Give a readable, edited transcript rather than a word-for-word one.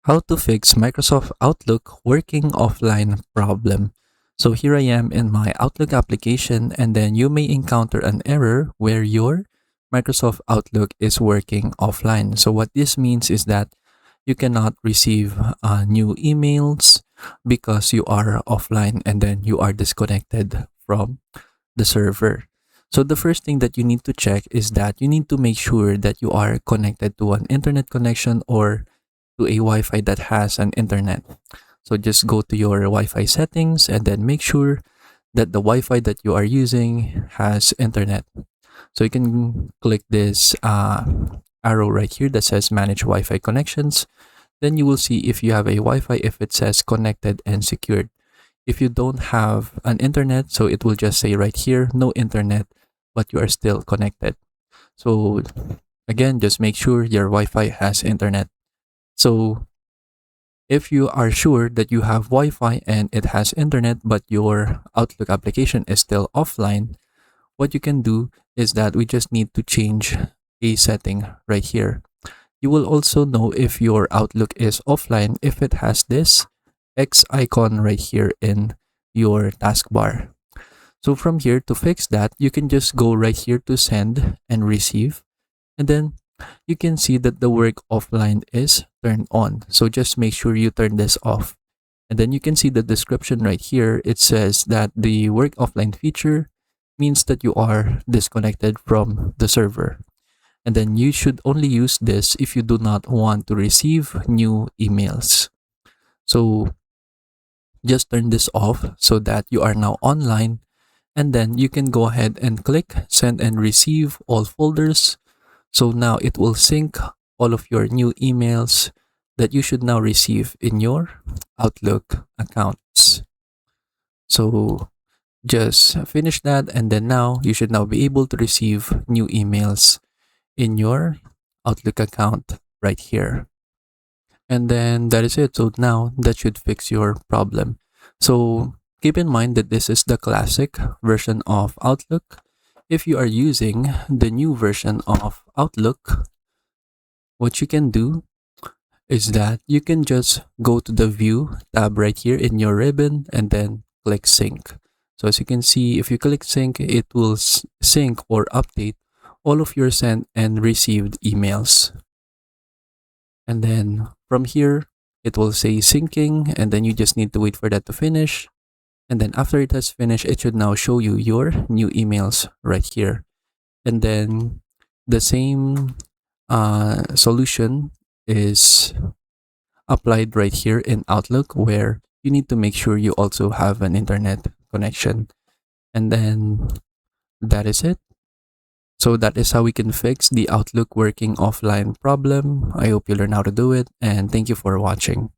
How to fix Microsoft Outlook working offline problem. So here I am in my Outlook application, and then you may encounter an error where your Microsoft Outlook is working offline. So what this means is that you cannot receive new emails because you are offline and then you are disconnected from the server. So the first thing that you need to check is that you need to make sure that you are connected to an internet connection or to a Wi-Fi that has an internet. So just go to your Wi-Fi settings and then make sure that the Wi-Fi that you are using has internet. So you can click this arrow right here that says manage Wi-Fi connections. Then you will see if you have a Wi-Fi, if it says connected and secured. If you don't have an internet, so it will just say right here, no internet, but you are still connected. So again, just make sure your Wi-Fi has internet. So if you are sure that you have Wi-Fi and it has internet, but your Outlook application is still offline, what you can do is that we just need to change a setting right here. You will also know if your Outlook is offline if it has this X icon right here in your taskbar. So from here, to fix that, you can just go right here to send and receive, and then you can see that the work offline is turned on. So just make sure you turn this off. And then you can see the description right here. It says that the work offline feature means that you are disconnected from the server. And then you should only use this if you do not want to receive new emails. So just turn this off so that you are now online. And then you can go ahead and click send and receive all folders. So now it will sync all of your new emails that you should now receive in your Outlook accounts. So just finish that, and then now you should now be able to receive new emails in your Outlook account right here. And then that is it. So now that should fix your problem. So keep in mind that this is the classic version of Outlook. If you are using the new version of Outlook, what you can do is that you can just go to the View tab right here in your ribbon and then click Sync. So as you can see, if you click Sync, it will sync or update all of your sent and received emails. And then from here, it will say syncing, and then you just need to wait for that to finish. And then after it has finished, it should now show you your new emails right here. And then the same solution is applied right here in Outlook, where you need to make sure you also have an internet connection. And then that is it. So that is how we can fix the Outlook working offline problem. I hope you learn how to do it, and thank you for watching.